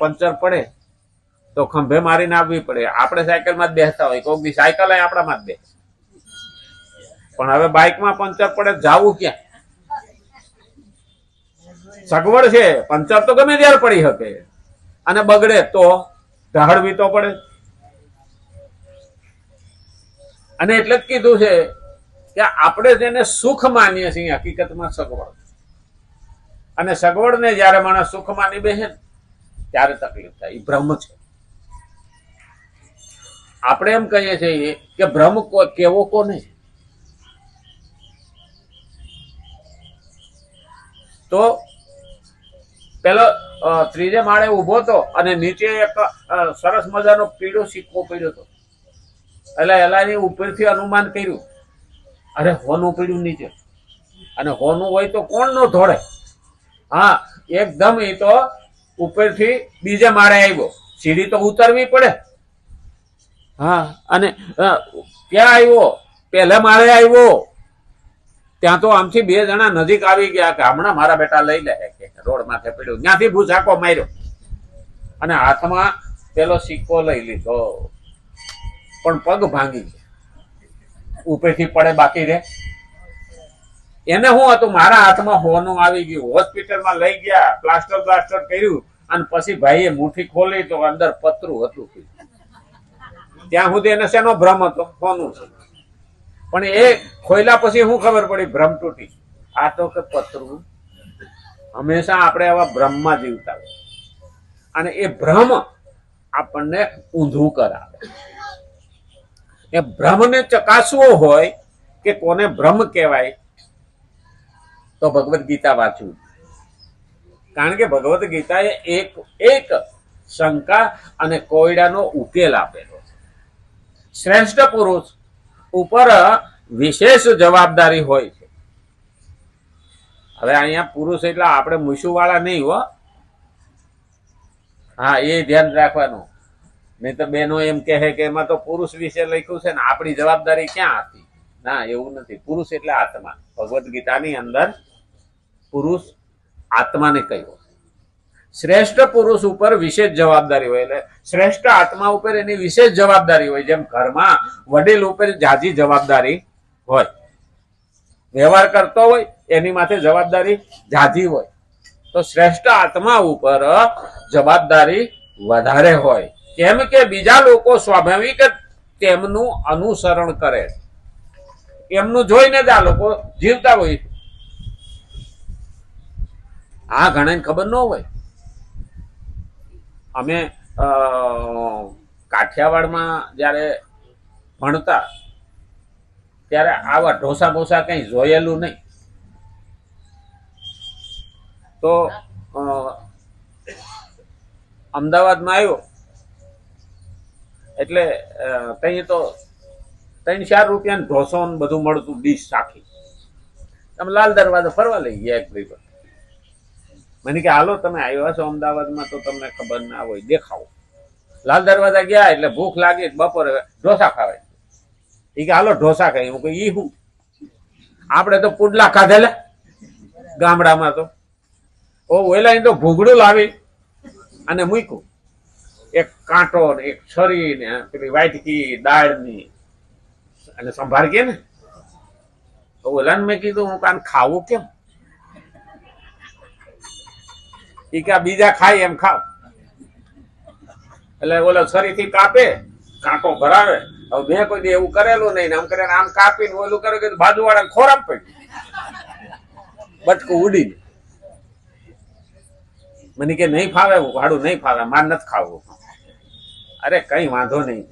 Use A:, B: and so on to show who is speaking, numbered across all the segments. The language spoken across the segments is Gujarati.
A: પંચર પડે તો ખંભે મારીને આવવી પડે. આપણે સાયકલમાં જ બેસતા હોય, કોઈક દી સાયકલ આપણામાં જ બે. પણ હવે બાઇકમાં પંચર પડે જાવું ક્યાં? સગવડ છે, પંચર તો ગમે ત્યારે પડી શકે, અને બગડે તો ઢાળવી તો પડે. અને એટલે જ કીધું છે કે આપણે જેને સુખ માનીએ છીએ હકીકતમાં સગવડ. અને સગવડને જયારે માણસ સુખ માની બેસે ત્યારે તકલીફ થાય. એ ભ્રમ છે. આપણે એમ કહીએ છીએ કે ભ્રમ કેવો કોને? તો પેલો ત્રીજે માળે ઉભો હતો અને નીચે એક સરસ મજાનો પીળો સિક્કો પડ્યો હતો. એટલે એલાની ઉપરથી અનુમાન કર્યું, અરે હોનું પડ્યું નીચે, અને હોનું હોય તો કોણ નો ધોળે? હા, એકદમ એ તો ઉપરથી બીજે માળે આવ્યો, સીડી તો ઉતરવી પડે. હા, અને ક્યાં આવ્યો? પહેલા માળે આવ્યો. ત્યાં તો આમથી બે જણા નજીક આવી ગયા કે હમણાં મારા બેટા લઈ લે, રોડ માથે પડ્યું. ત્યાંથી ભૂસાકો માર્યો અને હાથમાં પેલો સિક્કો લઈ લીધો, પણ પગ ભાંગી ગયા. ઉપરથી પડે બાકી રે? એને શું હતું, મારા હાથમાં હોનું આવી ગયું. હોસ્પિટલમાં લઈ ગયા, પ્લાસ્ટર કર્યું, અને પછી ભાઈએ મુઠ્ઠી ખોલી તો અંદર પતરું હતું. ત્યાં સુધી એને શેનો ભ્રમ હતો? હોનું છે. પણ એ ખોયલા પછી શું ખબર પડી? ભ્રમ તૂટી. આ તો કે પતરું. હંમેશા આપણે આવા ભ્રમમાં જીવતા હોય, અને એ ભ્રમ આપણને ઊંધું કરાવે. એ ભ્રમને ચકાસવો હોય કે કોને ભ્રમ કહેવાય, તો ભગવદ્ ગીતા વાંચવું. કારણ કે ભગવદ્ ગીતાએ એક શંકા અને કોયડાનો ઉકેલ આપેલો છે. શ્રેષ્ઠ પુરુષ ઉપર વિશેષ જવાબદારી હોય છે. હવે અહીંયા પુરુષ એટલે આપણે મૂછું વાળા નહીં હો. હા, એ ધ્યાન રાખવાનું. નહીં તો બેનો એમ કહે કે એમાં તો પુરુષ વિશે લખ્યું છે ને આપણી જવાબદારી ક્યાં હતી? ના, એવું નથી. પુરુષ એટલે આત્મા. ભગવદ્ ગીતાની અંદર પુરુષ આત્માને કહ્યું. શ્રેષ્ઠ પુરુષ ઉપર વિશેષ જવાબદારી હોય. એટલે શ્રેષ્ઠ આત્મા ઉપર એની વિશેષ જવાબદારી હોય. જેમ ઘરમાં વડીલ ઉપર જાજી જવાબદારી હોય, વ્યવહાર કરતો હોય એની માથે જવાબદારી જાજી હોય, તો શ્રેષ્ઠ આત્મા ઉપર જવાબદારી વધારે હોય. કેમ કે બીજા લોકો સ્વાભાવિક તેમનું અનુસરણ કરે, એમનું જોઈને જ આ લોકો જીવતા હોય. આ ઘણાને ખબર ન હોય. અમે કાઠિયાવાડમાં જયારે ભણતા ત્યારે આવા ઢોસા બોસા કઈ જોયેલું નહીં. તો અમદાવાદમાં આવ્યો એટલે ત્યાં તો 3-4 રૂપિયાનો ઢોસો બધું મળતું, ડીશ આખી. તમે લાલ દરવાજો ફરવા લઈ ગયા એક ભાઈ. મને કે હાલો તમે આવ્યા છો અમદાવાદમાં તો તમને ખબર ના હોય, દેખાવો. લાલ દરવાજા ગયા એટલે ભૂખ લાગી, બપોરે ઢોસા ખાવાય. એ કે હાલો ઢોસા ખાઈ. હું કહી હું આપણે તો પુડલા ખાધેલા ગામડામાં. તો ઓલા તો ભૂંગળું લાવી અને મૂક્યું, એક કાંટો ને એક છરી ને પેલી વાટકી દાળની અને સંભાર કે ને. ઓલાને મેં કીધું હું કાન ખાવું કેમ? એ કે બીજા ખાય એમ ખાવ. એટલે ઓલો છરીથી કાપે, કાંટો ભરાવે. હવે મેં કોઈ દી એવું કરેલું નહીં. આમ કરે આમ કાપીને ઓલું કરે કે બાજુવાળા ખોરાક પડ્યું, બટકું ઉડીને. મને કે નહીં ફાવે, ભાડું નહીં ફાવે, માર નથી ખાવું. અરે કઈ વાંધો નહીં.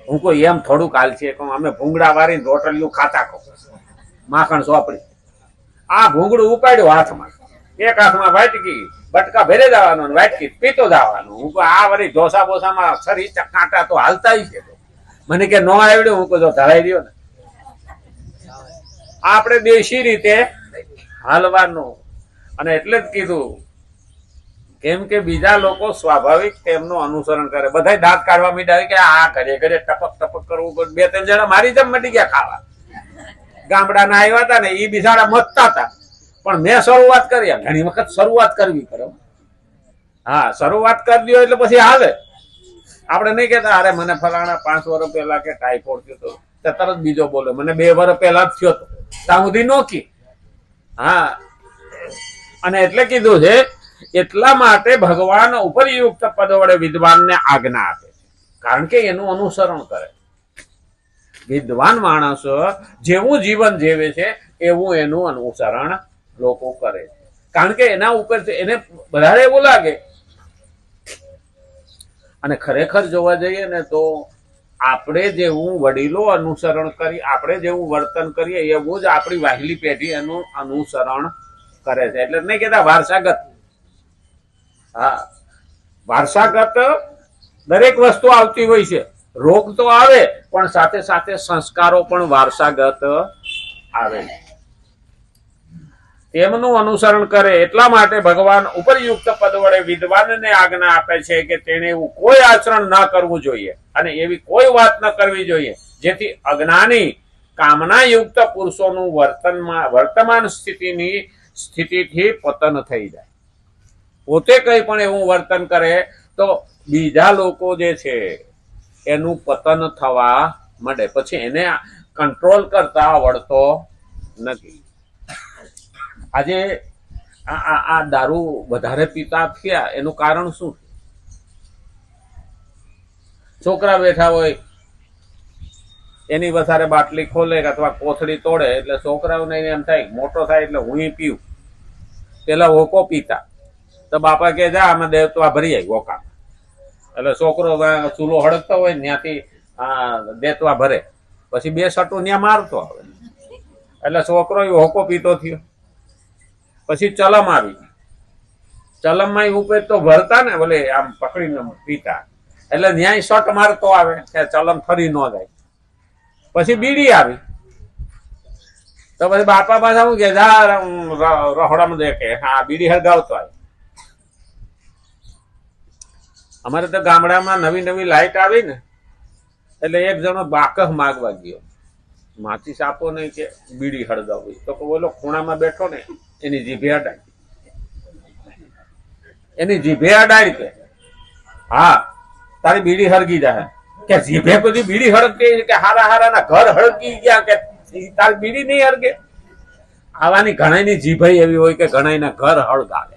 A: હું કોઈ એમ થોડુંક હાલ છે કે અમે ભૂંગળા વાળીને રોટલીઓ ખાતા કહું, માખણ સોપડી. આ ભૂંગળું ઉપાડ્યું હાથમાં, એક હાથમાં વાટકી, બટકા ભેરે જવાનું, વાટકી પીતો જવાનું. હું આ વળી ઢોસા બોસામાં શરીર કાંટા તો હાલતા છે. મને કે ન આવડ્યું. હું કહું ધરાઈ રહ્યો ને. આપણે દેશી રીતે હાલવાનું. અને એટલે જ કીધું, કેમ કે બીજા લોકો સ્વાભાવિક તેમનું અનુસરણ કરે. બધા દાંત કાઢવા માંડ્યા કે આ ઘરે ઘરે ટપક ટપક કરવું. 2-3 જણા મારી જેમ મટી ગયા ખાવા. ગામડાના આવ્યા હતા ને, એ બિચારા મતતા હતા. પણ મેં શરૂઆત કરી. ઘણી વખત શરૂઆત કરવી પડે. હા, શરૂઆત કરી દો એટલે પછી હાલે. આપણે નહીં કહેતા અરે મને ફલાણા 5 વર્ષ પહેલા કે ટાઈફોઇડ થયો તો તરત બીજો બોલે મને 2 વર્ષ પહેલા જ થયો હતો ત્યાં સુધી નોકી. હા, અને એટલે કીધું છે એટલા માટે ભગવાન ઉપરયુક્ત પદ વડે વિદ્વાનને આજ્ઞા આપે છે, કારણ કે એનું અનુસરણ કરે. વિદ્વાન માણસ જેવું જીવન જીવે છે એવું એનું અનુસરણ લોકો કરે છે, કારણ કે એના ઉપર એને વધારે એવું લાગે. અને ખરેખર જોવા જઈએ ને તો આપણે જેવું વડીલો અનુસરણ કરી, આપણે જેવું વર્તન કરીએ એવું જ આપણી વાહલી પેઢી એનું અનુસરણ કરે છે. એટલે નહીં કહેતા વારસાગત. હા, વારસાગત દરેક વસ્તુ આવતી હોય છે. રોગ તો આવે પણ સાથે સાથે સંસ્કારો પણ વારસાગત આવે, તેમનું અનુસરણ કરે. એટલા માટે ભગવાન ઉપરયુક્ત પદ વડે વિદ્વાનને આજ્ઞા આપે છે કે તેણે એવું કોઈ આચરણ ન કરવું જોઈએ અને એવી કોઈ વાત ન કરવી જોઈએ જેથી અજ્ઞાની કામનાયુક્ત પુરુષોનું વર્તમાન સ્થિતિથી પતન થઈ જાય. પોતે કઈ પણ એવું વર્તન કરે તો બીજા લોકો જે છે એનું પતન થવા માંડે, પછી એને કંટ્રોલ કરતા આવડતો નથી. આજે આ દારૂ વધારે પીતા થયા એનું કારણ શું? છોકરા બેઠા હોય એની વધારે બાટલી ખોલે અથવા કોથળી તોડે એટલે છોકરાઓને એમ થાય મોટો થાય એટલે હું પીવું. પેલા હોકો પીતા તો બાપા કે જા આમાં દેવતા ભરી આવી હોકા, એટલે છોકરો ચૂલો હળગતો હોય ત્યાંથી દેતવા ભરે, પછી 2 સટું ત્યાં મારતો આવે એટલે છોકરો હોકો પીતો થયો. પછી ચલમ આવી, ચલમમાં ઉપર તો ભરતા ને ભલે આમ પકડીને પીતા એટલે ન્યાય શોટ મારતો આવે કે ચલમ ફરી ન જાય. પછી બીડી આવી તો પછી બાપા પાછા શું કે જા રહોડામાં દે કે હા બીડી હળગાવતો આવે. અમારે તો ગામડામાં નવી નવી લાઈટ આવી ને એટલે એક જણો બાકહ માગવા ગયો, માચીસ આપો નહીં કે બીડી હળગાવવી, તો બોલો ખૂણામાં બેઠો ને એની જીભે અડાડી, એની જીભે અડાડી કે હા તારી બીડી હળગી જાય. કે જીભે બધી બીડી હળગતી કે હારા હારા ના ઘર હળગી ગયા કે તારી બીડી નહીં હળગે? આવાની ઘણાની જીભ એવી હોય કે ઘણાના ઘર હળગાવે.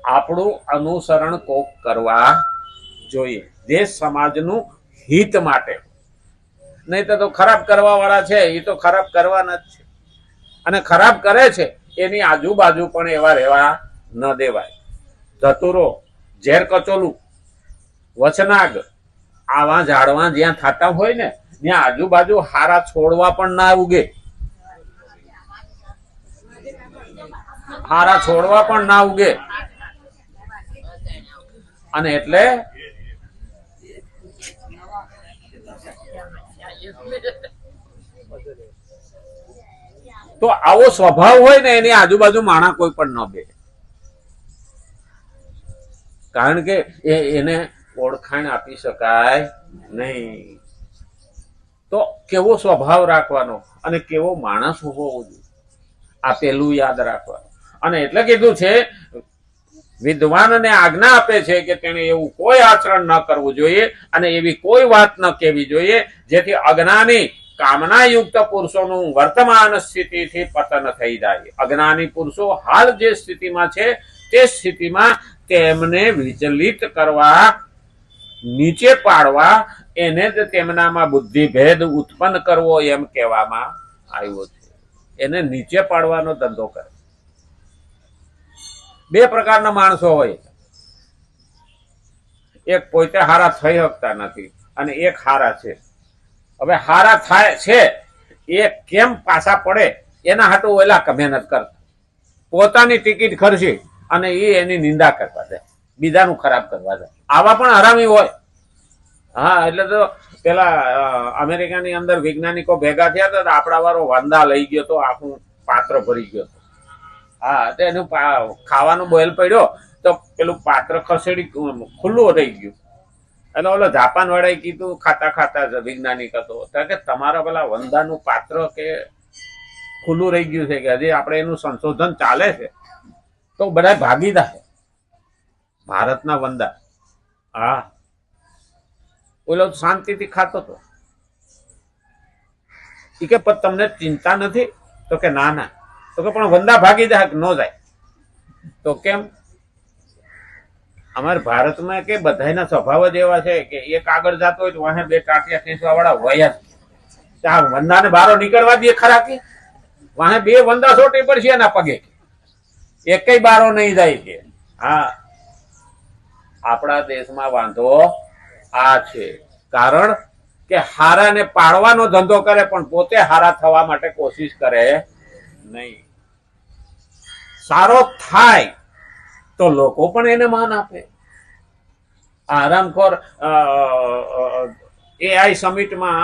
A: આપણું અનુસરણ કોક કરવા જોઈએ જે સમાજનું હિત માટે, નહીં તો ખરાબ કરવા વાળા છે એ તો ખરાબ કરવાના જ છે, અને ખરાબ કરે છે એની આજુબાજુ પણ એવા રહેવા ન દેવાય. ધતુરો, ઝેર કચોલું, વચનાગ આવા ઝાડવા જ્યાં થતા હોય ને ત્યાં આજુબાજુ હારા છોડવા પણ ના ઉગે, હારા છોડવા પણ ના ઉગે. અને એટલે તો આવો સ્વભાવ હોય ને એની આજુબાજુ માણસ કોઈ પણ ન બે, કારણ કે એને ઓળખાણ આપી શકાય નહીં. તો કેવો સ્વભાવ રાખવાનો અને કેવો માણસ હોવો જોઈએ આ પેલું યાદ રાખવાનું. અને એટલે કીધું છે વિદ્વાનને આજ્ઞા આપે છે કે તેને એવું કોઈ આચરણ ન કરવું જોઈએ અને એવી કોઈ વાત ન કહેવી જોઈએ જેથી અજ્ઞાની કામનાયુક્ત પુરુષોનું વર્તમાન સ્થિતિથી પતન થઈ જાય. અજ્ઞાની પુરુષો હાલ જે સ્થિતિમાં છે તે સ્થિતિમાં તેમને વિચલિત કરવા, નીચે પાડવા, એને જ તેમનામાં બુદ્ધિભેદ ઉત્પન્ન કરવો એમ કહેવામાં આવ્યો છે. એને નીચે પાડવાનો ધંધો કરે. 2 પ્રકારના માણસો હોય, એક પોતે હારા થઈ શકતા નથી અને એક હારા છે. હવે હારા થાય છે એ કેમ પાછા પડે એના હાટુ ઓલા મહેનત કરતા, પોતાની ટિકિટ ખર્ચી અને એ એની નિંદા કરવા જાય, બીજાનું ખરાબ કરવા જાય. આવા પણ હરામી હોય. હા, એટલે તો પેલા અમેરિકાની અંદર વૈજ્ઞાનિકો ભેગા થયા હતા, આપણા વાળો વંદા લઈ ગયો તો આખું પાત્ર ભરી ગયો. હા, તો એનું ખાવાનું બોલ પડ્યો તો પેલું પાત્ર ખસેડી ખુલ્લું થઈ ગયું. એટલે ઓલો જાપાન વાળાએ કીધું ખાતા ખાતા વૈજ્ઞાનિક હતો કે તમારા પેલા વંદાનું પાત્ર કે ખુલ્લું રહી ગયું છે કે હજી આપણે એનું સંશોધન ચાલે છે તો બધા ભાગીદાર. ભારતના વંદા. હા, ઓલો શાંતિથી ખાતો હતો. ઈ કે પણ તમને ચિંતા નથી? તો કે ના ના. તો કે પણ વંદા ભાગી જાય કે ન જાય? તો કેમ? અમારા ભારતમાં કે બધાના સ્વભાવ જ એવા છે કે એક આગળ જતો હોય તો વાહે બે ટાટિયા ખેંચવા વાળા હોય જ. આ વંદાને બારો નીકળવા દે ખરા કે? વાહે બે વંદા સોટી પડશે એના પગે, એકય બારો નહીં જાય કે. હા, આપણા દેશમાં વાંધો આ છે. કારણ કે હારાને પાડવાનો ધંધો કરે પણ પોતે હારા થવા માટે કોશિશ કરે નહીં. સારો થાય તો લોકો પણ એને માન આપે. આરામખોર એઆઈ સમિટમાં